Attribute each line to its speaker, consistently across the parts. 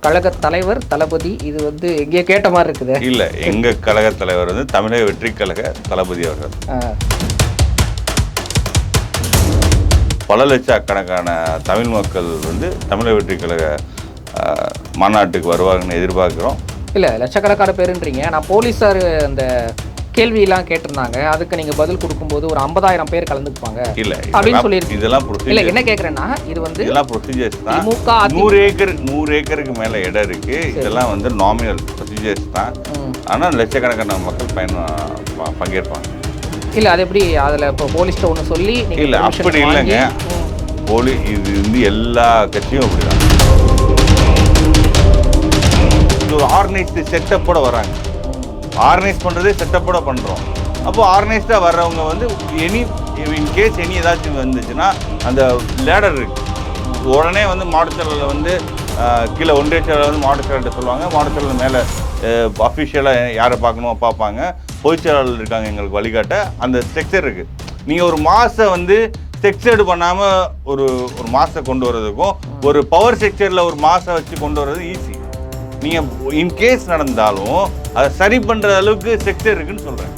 Speaker 1: கழக தலைவர் தளபதி இது வந்து எங்கேயோ கேட்ட மாதிரி இருக்குது.
Speaker 2: இல்லை, எங்கள் கழக தலைவர் வந்து தமிழக வெற்றி கழக தளபதி அவர்கள். பல லட்சக்கணக்கான தமிழ் மக்கள் வந்து தமிழக வெற்றி கழக மாநாட்டுக்கு வருவாங்கன்னு எதிர்பார்க்குறோம்.
Speaker 1: இல்லை, லட்சக்கணக்கான பேருன்றீங்க. நான் போலீஸார் அந்த கேள்வியெல்லாம் கேட்டிருந்தாங்க, அதுக்கு நீங்கள் பதில் கொடுக்கும்போது ஒரு 50,000 பேர் கலந்துக்குவாங்க
Speaker 2: இல்லை
Speaker 1: அப்படின்னு சொல்லியிருக்கீங்க.
Speaker 2: இதெல்லாம்
Speaker 1: இல்லை, என்ன கேட்குறேன்னா இது வந்து
Speaker 2: இதெல்லாம் ப்ரொசீஜர்ஸ் தான். 100 ஏக்கருக்கு மேலே இடம் இருக்குது. இதெல்லாம் வந்து நாமினல் ப்ரொசீஜர்ஸ் தான். ஆனால் லட்சக்கணக்கான மக்கள் பங்கேற்பாங்க.
Speaker 1: இல்லை, அது எப்படி அதில் இப்போ போலீஸ்ட்ட ஒன்று சொல்லி
Speaker 2: இல்லை, அப்படி இல்லைங்க. இது வந்து எல்லா கட்சியும் அப்படி தான். ஒரு ஆர்கனைஸ்டு செட்டப்போட வராங்க. ஆர்கனைஸ் பண்ணுறதே செட்டப்போட பண்ணுறோம். அப்போது ஆர்கனைஸ்டாக வர்றவங்க வந்து இன்கேஸ் ஏதாச்சும் வந்துச்சுன்னா அந்த லேடர் இருக்குது. உடனே வந்து மாவட்ட செயலரில் வந்து கீழே ஒன்றிய செயலர் வந்து மாவட்ட செயலர்கிட்ட சொல்லுவாங்க. மாவட்ட செயலர் மேலே அஃபிஷியலாக யாரை பார்க்கணுமோ பார்ப்பாங்க. பொதுச் செயலாளர் இருக்காங்க எங்களுக்கு வழிகாட்ட. அந்த ஸ்ட்ரக்சர் இருக்குது. நீங்கள் ஒரு மாதம் வந்து ஸ்ட்ரக்சர்டு பண்ணாமல் ஒரு மாதம் கொண்டு வர்றதுக்கும் ஒரு பவர் ஸ்ட்ரக்சரில் ஒரு மாதம் வச்சு கொண்டு வர்றது ஈஸி. நீங்கள் இன்கேஸ் நடந்தாலும் அதை சரி பண்ணுற அளவுக்கு ஸ்ட்ரக்சர் இருக்குன்னு சொல்கிறேன்.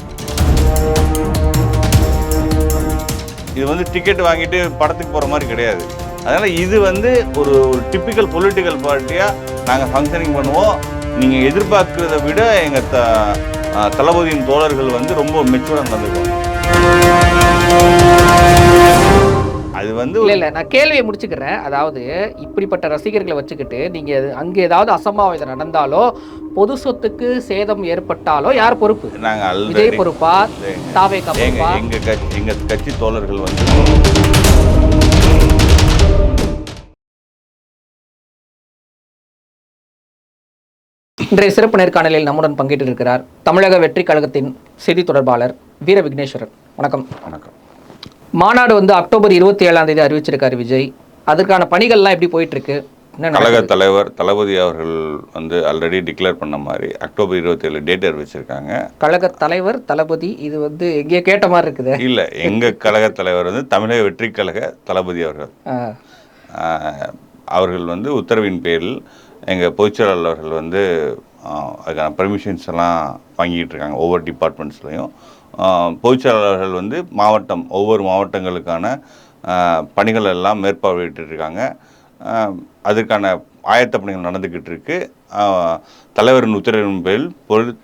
Speaker 2: இது வந்து டிக்கெட் வாங்கிட்டு படத்துக்கு போகிற மாதிரி கிடையாது. அதனால் இது வந்து ஒரு டிப்பிக்கல் பொலிட்டிக்கல் பார்ட்டியாக நாங்கள் ஃபங்க்ஷனிங் பண்ணுவோம். நீங்கள் எதிர்பார்க்குறத விட எங்கள் தளபதியின் தோழர்கள் வந்து ரொம்ப மெச்சூராக நடந்துக்குவாங்க. அது வந்து
Speaker 1: இல்லை, நான் கேள்வியை முடிச்சுக்கிறேன். அதாவது இப்படிப்பட்ட ரசிகர்களை வச்சுக்கிட்டு நீங்கள் அங்கே ஏதாவது அசம்பாவிதம் நடந்தாலோ பொது சொத்துக்கு சேதம் ஏற்பட்டாலோ யார் பொறுப்பு?
Speaker 2: நாங்கள்
Speaker 1: விஜய் பொறுப்பா? தாவேகா பொறுப்பா?
Speaker 2: எங்கள் கட்சி தோழர்கள் வந்து
Speaker 1: இன்றைய சிறப்பு நேர்காணலில் நம்முடன் பங்கேற்று இருக்கிறார் தமிழக வெற்றி கழகத்தின் செய்தி தொடர்பாளர் வீர விக்னேஸ்வரன். வணக்கம்.
Speaker 2: வணக்கம்.
Speaker 1: மாநாடு வந்து அக்டோபர் 27 அறிவிச்சிருக்காரு விஜய். அதற்கான பணிகள்லாம் எப்படி போயிட்டு இருக்கு?
Speaker 2: கழக தலைவர் தளபதி அவர்கள் வந்து ஆல்ரெடி டிக்ளேர் பண்ண மாதிரி அக்டோபர் 27 டேட் அறிவிச்சிருக்காங்க.
Speaker 1: கழக தலைவர் தளபதி இது வந்து எங்கேயோ கேட்ட மாதிரி இருக்குது.
Speaker 2: இல்லை, எங்கள் கழக தலைவர் வந்து தமிழக வெற்றி கழக தளபதி அவர்கள். அவர்கள் வந்து உத்தரவின் பேரில் எங்கள் பொதுச்செயலாளர் அவர்கள் வந்து அதுக்கான பர்மிஷன்ஸ் எல்லாம் வாங்கிட்டு இருக்காங்க. ஒவ்வொரு டிபார்ட்மெண்ட்ஸ்லையும் பொதுச்செயலாளர்கள் வந்து ஒவ்வொரு மாவட்டங்களுக்கான பணிகள் எல்லாம் மேற்பார்வையிட்டிருக்காங்க. அதுக்கான ஆயத்த பணிகள் நடந்துக்கிட்டு இருக்கு. தலைவரின் உத்தரவின் பேரில்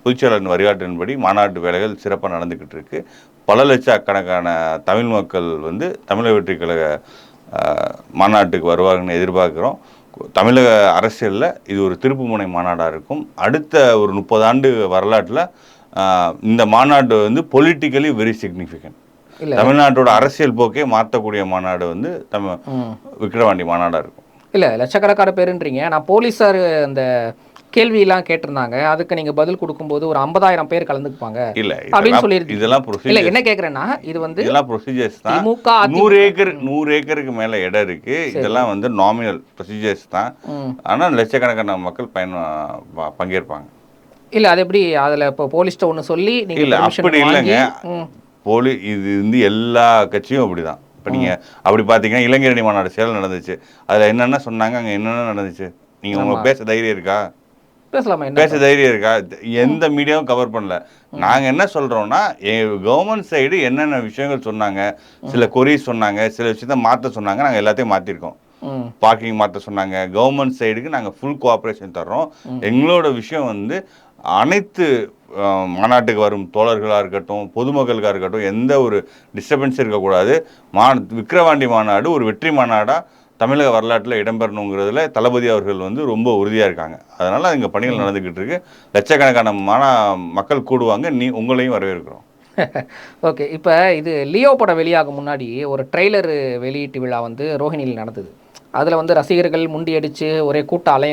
Speaker 2: பொதுச்செயலாளரின் வழிகாட்டின்படி மாநாட்டு வேலைகள் சிறப்பாக நடந்துக்கிட்டு இருக்கு. பல லட்சக்கணக்கான தமிழ் மக்கள் வந்து தமிழக வெற்றி கழக மாநாட்டுக்கு வருவாங்கன்னு எதிர்பார்க்குறோம். தமிழக அரசியலில் இது ஒரு திருப்புமுனை மாநாடாக இருக்கும். அடுத்த ஒரு 30 ஆண்டு வரலாற்றில் இந்த மாநாடு வந்து பொலிட்டிக்கலி வெரி சிக்னிஃபிகண்ட். தமிழ்நாட்டோட அரசியல் போக்கே மாற்றக்கூடிய மாநாடு வந்து விக்கிரவாண்டி மாநாடாக இருக்கும். இல்லை,
Speaker 1: லட்சக்கணக்கான பேருன்றீங்க. நான் போலீஸார் அந்த கேள்வியெல்லாம் கேட்டிருந்தாங்க, அதுக்கு நீங்கள் பதில் கொடுக்கும்போது ஒரு 50,000 பேர் கலந்துக்குப்பாங்க
Speaker 2: இல்லை
Speaker 1: அப்படின்னு சொல்லியிருக்கீங்க.
Speaker 2: இதெல்லாம்
Speaker 1: இல்லை, என்ன கேட்குறேன்னா இது வந்து
Speaker 2: இதெல்லாம் ப்ரொசீஜர்ஸ் தான். 100 ஏக்கருக்கு மேலே இடம் இருக்குது. இதெல்லாம் வந்து நாமினல் ப்ரொசீஜர்ஸ் தான். ஆனால் லட்சக்கணக்கான மக்கள் பங்கேற்பாங்க.
Speaker 1: இல்லை, அது எப்படி அதில் இப்போ போலீஸ்ட்ட ஒன்று சொல்லி நீங்கள்?
Speaker 2: இல்லை, அப்படி இல்லைங்க. இது வந்து எல்லா கட்சியும் அப்படி தான். இப்போ நீங்கள் அப்படி பார்த்தீங்கன்னா இளைஞரணி மாநாடு சேலம் நடந்துச்சு. அதில் என்னென்ன சொன்னாங்க, அங்கே என்னென்ன நடந்துச்சு? நீங்கள் உங்களுக்கு பேச தைரியம் இருக்கா?
Speaker 1: பேசலாமா?
Speaker 2: பேச தைரியம் இருக்கா? எந்த மீடியாவும் கவர் பண்ணல. நாங்கள் என்ன சொல்கிறோன்னா, கவர்மெண்ட் சைடு என்னென்ன விஷயங்கள் சொன்னாங்க, சில கொரிஸ் சொன்னாங்க, சில விஷயத்த மாற்ற சொன்னாங்க. நாங்கள் எல்லாத்தையும் மாற்றிருக்கோம். பார்க்கிங் மாற்ற சொன்னாங்க. கவர்மெண்ட் சைடுக்கு நாங்கள் ஃபுல் கோஆப்ரேஷன் தர்றோம். எங்களோட விஷயம் வந்து அனைத்து மாநாட்டுக்கு வரும் தோழர்களாக இருக்கட்டும், பொதுமக்களுக்காக இருக்கட்டும், எந்த ஒரு டிஸ்டர்பன்ஸும் இருக்கக்கூடாது. விக்கிரவாண்டி மாநாடு ஒரு வெற்றி மாநாடாக தமிழக வரலாற்றில் இடம்பெறணுங்கிறதுல தளபதி அவர்கள் வந்து ரொம்ப உறுதியாக இருக்காங்க. அதனால் இங்கே பணிகள் நடந்துக்கிட்டு இருக்கு. லட்சக்கணக்கான மக்கள் கூடுவாங்க. உங்களையும் வரவேற்கிறோம்.
Speaker 1: ஓகே, இப்போ இது லியோ படம் வெளியாகும் முன்னாடி ஒரு ட்ரெய்லர் வெளியீட்டு விழா வந்து ரோஹிணியில் நடந்தது. அதில் வந்து ரசிகர்கள் முண்டியடித்து ஒரே கூட்டம்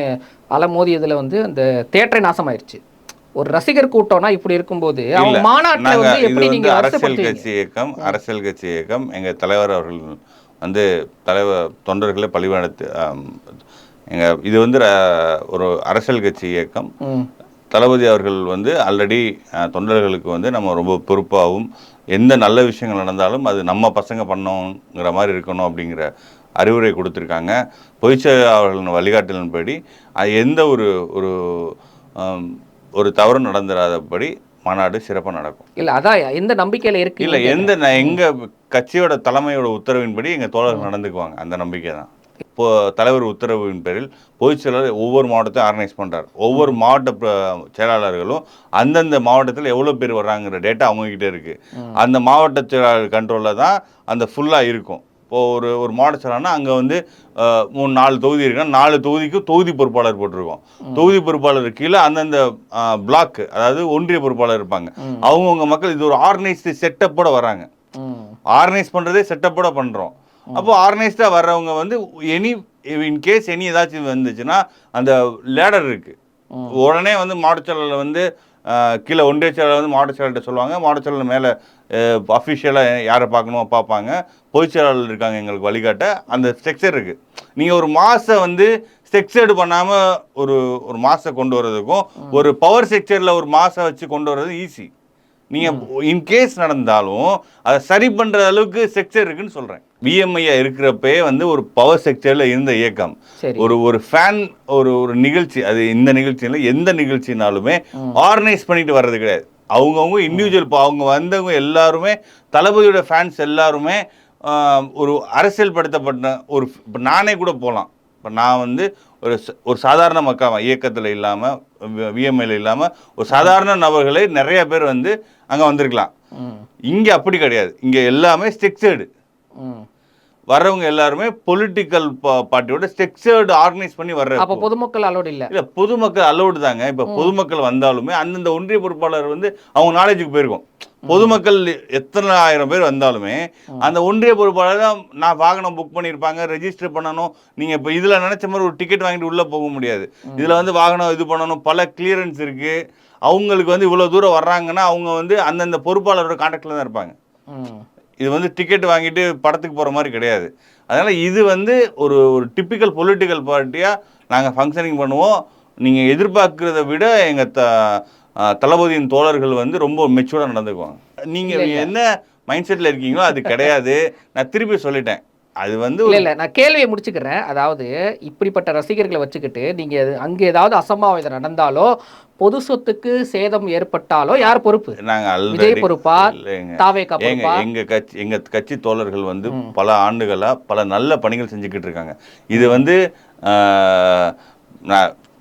Speaker 1: அலமோதியதில் வந்து அந்த தேட்டரை நாசமாயிருச்சு. ஒரு ரசிகர் கூட்டம்னா இப்படி இருக்கும்போது
Speaker 2: அரசியல் கட்சி இயக்கம் எங்கள் தலைவர் அவர்கள் வந்து தொண்டர்களை பழிவடத்து இது வந்து ஒரு அரசியல் கட்சி இயக்கம். தளபதி அவர்கள் வந்து ஆல்ரெடி தொண்டர்களுக்கு வந்து நம்ம ரொம்ப பொறுப்பாகவும் எந்த நல்ல விஷயங்கள் நடந்தாலும் அது நம்ம பசங்க பண்ணோங்கிற மாதிரி இருக்கணும் அப்படிங்கிற அறிவுரை கொடுத்துருக்காங்க. பொதுச்செயலாளர் அவர்களின் வழிகாட்டலின்படி எந்த ஒரு ஒரு ஒரு தவறு நடந்துடாதபடி மாநாடு சிறப்பாக நடக்கும்.
Speaker 1: இல்லை அதான் எந்த நம்பிக்கையில் இருக்கு?
Speaker 2: இல்லை எங்கள் கட்சியோட தலைமையோட உத்தரவின்படி எங்கள் தோழர்கள் நடந்துக்குவாங்க. அந்த நம்பிக்கை தான். இப்போ தலைவர் உத்தரவின் பேரில் பொதுச் செயலாளர் ஒவ்வொரு மாவட்டத்தையும் ஆர்கனைஸ் பண்ணுறார். ஒவ்வொரு மாவட்ட செயலாளர்களும் அந்தந்த மாவட்டத்தில் எவ்வளோ பேர் வர்றாங்கிற டேட்டா அவங்கக்கிட்ட இருக்குது. அந்த மாவட்ட செயலாளர் கண்ட்ரோலில் தான் அந்த ஃபுல்லாக இருக்கும். இப்போது ஒரு மாவட்ட செயலாளர்னா அங்கே வந்து 4 தொகுதி இருக்குன்னா 4 தொகுதிக்கும் தொகுதி பொறுப்பாளர் போட்டிருக்கோம். தொகுதி பொறுப்பாளர் கீழே அந்தந்த பிளாக், அதாவது ஒன்றிய பொறுப்பாளர் இருப்பாங்க. அவங்கவுங்க மக்கள் இது ஒரு ஆர்கனைஸ்டு செட்டப்போட வராங்க. ஆர்கனைஸ் பண்ணுறதே செட்டப்போட பண்ணுறோம். அப்போ ஆர்கனைஸ்டாக வர்றவங்க வந்து இன்கேஸ் ஏதாச்சும் வந்துச்சுன்னா அந்த லேடர் இருக்குது. உடனே வந்து மாவட்ட செயலாளர் வந்து கீழே ஒன்றிய செயலாளர் வந்து மாவட்ட செயலாளர்கிட்ட சொல்லுவாங்க. மாவட்ட செயலாளர் மேலே அஃபிஷியலாக யாரை பார்க்கணுமோ பார்ப்பாங்க. பொதுச் செயலாளர் இருக்காங்க எங்களுக்கு வழிகாட்ட. அந்த ஸ்ட்ரக்சர் இருக்குது. நீங்கள் ஒரு மாதம் வந்து ஸ்ட்ரக்சர்டு பண்ணாமல் ஒரு மாதம் கொண்டு வர்றதுக்கும் ஒரு பவர் ஸ்ட்ரக்சரில் ஒரு மாதம் வச்சு கொண்டு வர்றது ஈஸி. நீங்கள் இன்கேஸ் நடந்தாலும் அதை சரி பண்ணுற அளவுக்கு ஸ்ட்ரக்சர் இருக்குன்னு சொல்கிறேன். விஎம்ஐயா இருக்கிறப்பே வந்து ஒரு பவர் செக்டரில் இருந்த இயக்கம் ஒரு ஃபேன் ஒரு நிகழ்ச்சி, அது இந்த நிகழ்ச்சியில் எந்த நிகழ்ச்சினாலுமே ஆர்கனைஸ் பண்ணிட்டு வர்றது கிடையாது. அவங்கவுங்க இண்டிவிஜுவல் அவங்க வந்தவங்க எல்லாருமே தளபதியோட ஃபேன்ஸ் எல்லாருமே ஒரு அரசியல் படுத்தப்பட்ட இப்போ நானே கூட போகலாம். இப்போ நான் வந்து ஒரு சாதாரண மக்கள் இயக்கத்தில் இல்லாமல் விஎம்ஐல இல்லாமல் ஒரு சாதாரண நபர்களே நிறைய பேர் வந்து அங்கே வந்திருக்கலாம். இங்கே அப்படி கிடையாது. இங்கே எல்லாமே ஸ்ட்ரக்சர்டு. வர்றவங்க எல்லாருமே பொலிட்டிக்கல் பார்ட்டியோட ஸ்ட்ரக்சர்டு ஆர்கனைஸ் பண்ணி வர்ற.
Speaker 1: அப்போ பொதுமக்கள் அலோடு இல்லை
Speaker 2: பொதுமக்கள் அலோடு தாங்க. இப்போ பொதுமக்கள் வந்தாலுமே அந்தந்த ஒன்றிய பொறுப்பாளர் வந்து அவங்க நாலேஜுக்கு போயிருக்கும். பொதுமக்கள் எத்தனை ஆயிரம் பேர் வந்தாலுமே அந்த ஒன்றிய பொறுப்பாளர் தான் நான் வாகனம் புக் பண்ணியிருப்பாங்க, ரெஜிஸ்டர் பண்ணணும். நீங்கள் இப்போ இதில் நினச்ச மாதிரி ஒரு டிக்கெட் வாங்கிட்டு உள்ளே போக முடியாது. இதில் வந்து வாகனம் இது பண்ணணும், பல கிளியரன்ஸ் இருக்குது. அவங்களுக்கு வந்து இவ்வளோ தூரம் வர்றாங்கன்னா அவங்க வந்து அந்தந்த பொறுப்பாளரோட கான்டாக்டில் தான் இருப்பாங்க. இது வந்து டிக்கெட் வாங்கிட்டு படத்துக்கு போகிற மாதிரி கிடையாது. அதனால் இது வந்து ஒரு டிப்பிக்கல் பொலிட்டிக்கல் பார்ட்டியாக நாங்கள் ஃபங்க்ஷனிங் பண்ணுவோம். நீங்கள் எதிர்பார்க்குறத விட எங்கள் தளபதியின் தோழர்கள் வந்து ரொம்ப மெச்சூர்டாக நடந்துக்குவாங்க. நீங்கள் என்ன மைண்ட் செட்டில் இருக்கீங்களோ அது கிடையாது. நான் திருப்பி சொல்லிட்டேன். அது வந்து
Speaker 1: இல்லை நான் கேள்வியை முடிச்சுக்கிறேன். அதாவது இப்படிப்பட்ட ரசிகர்களை வச்சுக்கிட்டு நீங்கள் அங்கே ஏதாவது அசம்பாவிதம் நடந்தாலோ பொது சொத்துக்கு சேதம் ஏற்பட்டாலோ யார் பொறுப்பு?
Speaker 2: நாங்கள்
Speaker 1: விஜய் பொறுப்பா? தாவேகா பொறுப்பா?
Speaker 2: எங்கள் கட்சி தோழர்கள் வந்து பல ஆண்டுகளாக பல நல்ல பணிகள் செஞ்சுக்கிட்டு இருக்காங்க. இது வந்து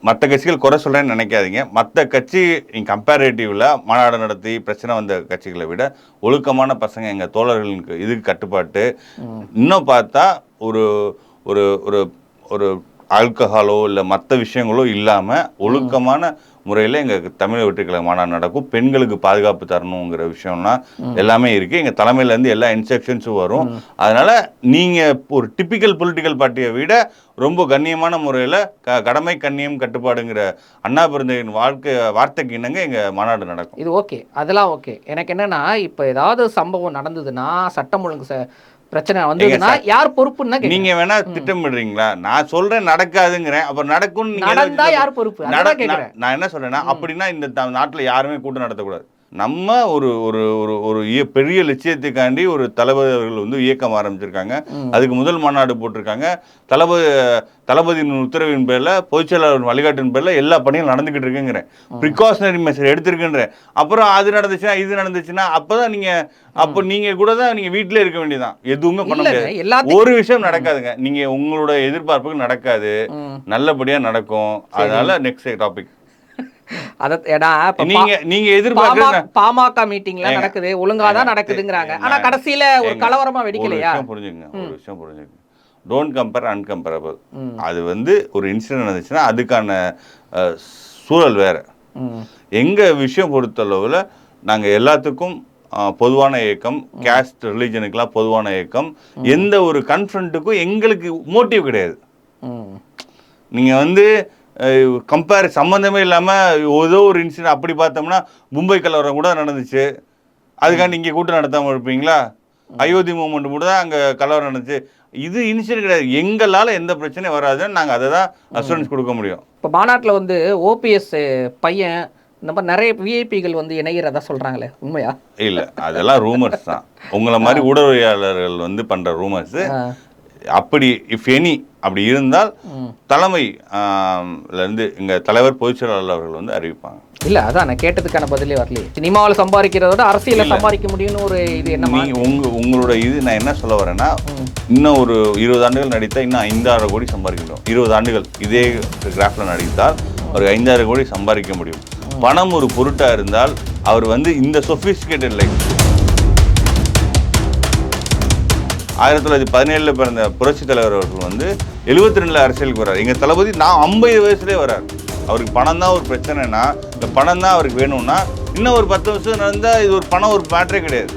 Speaker 2: மற்ற கட்சிகள் குறை சொல்கிறேன்னு நினைக்காதீங்க. மற்ற கட்சி கம்பேரேட்டிவில் மாநாடு நடத்தி பிரச்சனை வந்த கட்சிகளை விட ஒழுக்கமான பசங்க எங்கள் தோழர்களுக்கு இதுக்கு கட்டுப்பாட்டு. இன்னும் பார்த்தா ஒரு ஒரு ஒரு ஒரு ஆல்கஹாலோ இல்லை மற்ற விஷயங்களோ இல்லாமல் ஒழுக்கமான முறையில் எங்கள் தமிழக வெற்றிக்கழக மாநாடு நடக்கும். பெண்களுக்கு பாதுகாப்பு தரணுங்கிற விஷயம்லாம் எல்லாமே இருக்குது. எங்கள் தலைமையிலேருந்து எல்லா இன்ஸ்ட்ரக்ஷன்ஸும் வரும். அதனால் நீங்கள் ஒரு டிப்பிக்கல் பொலிட்டிக்கல் பார்ட்டியை விட ரொம்ப கண்ணியமான முறையில் கடமை கண்ணியம் கட்டுப்பாடுங்கிற அண்ணா பிறந்தவின் வார்த்தைக்கு இணங்க எங்கள் மாநாடு நடக்கும்.
Speaker 1: இது ஓகே, அதெல்லாம் ஓகே. எனக்கு என்னென்னா இப்போ ஏதாவது சம்பவம் நடந்ததுன்னா சட்டம் ஒழுங்கு பிரச்சனை வந்ததுன்னா யார் பொறுப்புன்னா
Speaker 2: நீங்க வேணா திட்டமிடுறீங்களா? நான் சொல்றேன் நடக்காதுங்கிறேன். அப்புறம் நடக்கும்
Speaker 1: நடந்தா யார் பொறுப்பு?
Speaker 2: நான் என்ன சொல்றேன்னா அப்படின்னா இந்த நாட்டுல யாருமே கூட்டம் நடத்தக்கூடாது. நம்ம ஒரு ஒரு ஒரு பெரிய லட்சியத்துக்காண்டி ஒரு தளபதி அவர்கள் வந்து இயக்கம் ஆரம்பிச்சிருக்காங்க. அதுக்கு முதல் மாநாடு போட்டிருக்காங்க. தளபதியின் உத்தரவின் பேரில் பொதுச் செயலாளர் வழிகாட்டின் பேரில் எல்லா பணியும் நடந்துக்கிட்டு இருக்குங்கிறேன். Precautionary measure எடுத்திருக்குன்றேன். அப்புறம் அது நடந்துச்சுன்னா இது நடந்துச்சுன்னா அப்போதான் நீங்கள் கூட தான் நீங்கள் வீட்டிலே இருக்க வேண்டியதான். எதுவுமே பண்ண முடியாது. ஒரு விஷயம் நடக்காதுங்க. நீங்கள் உங்களோட எதிர்பார்ப்புக்கு நடக்காது. நல்லபடியாக நடக்கும். அதனால நெக்ஸ்ட் டாபிக்.
Speaker 1: பாமக மீட்டிங்ல நடக்குது, ஒழுங்காதான் நடக்குதுங்கிறாங்க. ஆனா கடைசியில ஒரு கலவரமா வெடிக்கலையா?
Speaker 2: புரிஞ்சுங்க, ஒரு விஷயம் புரிஞ்சுங்க. Don't compare incomparable. அது வந்து ஒரு இன்சிடென்ட் நடந்துச்சுன்னா அதுக்கான சூழல் வேற. எங்க விஷயம் பொறுத்தளவுல நாங்க எல்லாத்துக்கும் பொதுவான இயக்கம், கேஸ்ட் ரிலீஜனுக்கெல்லாம் பொதுவான இயக்கம். எந்த ஒரு கன்ஃபரண்ட்டுக்கும் எங்களுக்கு மோட்டிவ் கிடையாது. நீங்க வந்து கம்பேர் சம்மந்தமே இல்லாமல் ஏதோ ஒரு இன்சிடென்ட் அப்படி பார்த்தோம்னா மும்பை கலவரம் கூட நடந்துச்சு. அதுக்காண்டி இங்கே கூட்டம் நடத்தாமல் இருப்பீங்களா? அயோத்தி மூமெண்ட் கூட தான் அங்கே கலவரம் நடந்துச்சு. இது இன்சிடென்ட் கிடையாது. எங்களால் எந்த பிரச்சனையும் வராதுன்னு நாங்கள் அதை தான் அஷூரன்ஸ் கொடுக்க முடியும்.
Speaker 1: இப்போ மாநாட்டில் வந்து ஓபிஎஸ் பையன் இந்த மாதிரி நிறைய விஐபிகள் வந்து இணைகிறதா சொல்கிறாங்களே, உண்மையா?
Speaker 2: இல்லை, அதெல்லாம் ரூமர்ஸ் தான். உங்களை மாதிரி ஊடகவியலாளர்கள் வந்து பண்ணுற ரூமர்ஸு. அப்படி இஃப் எனி அப்படி இருந்தால் தலைமை இருந்து எங்கள் தலைவர் பொதுச் செயலாளர் அவர்கள் வந்து அறிவிப்பாங்க.
Speaker 1: இல்லை, அதான் நான் கேட்டதுக்கான பதிலே வரலையே. சினிமாவில் சம்பாதிக்கிறதோட அரசியலில் சம்பாதிக்க முடியும்னு ஒரு இது என்ன
Speaker 2: உங்களோட இது நான் என்ன சொல்ல வரேன்னா, இன்னும் ஒரு 20 ஆண்டுகள் நடித்தால் இன்னும் 5,000 கோடி சம்பாதிக்கணும். 20 ஆண்டுகள் இதே கிராஃபில் நடித்தால் ஒரு 5,000 கோடி சம்பாதிக்க முடியும். பணம் ஒரு பொருட்டாக இருந்தால் அவர் வந்து இந்த சொஃபிஸ்டிகேட்டட் லைஃப் 1917 பிறந்த புரட்சி தலைவர் அவர்கள் வந்து 72 அரசியலுக்கு வர்றார். எங்கள் தளபதி நான் 50 வயசுலேயே வர்றார். அவருக்கு பணம் தான் ஒரு பிரச்சனைனா, இந்த பணம் தான் அவருக்கு வேணும்னா இன்னும் ஒரு 10 வருஷம் நடந்தால் இது ஒரு பணம் ஒரு மேட்டரே கிடையாது.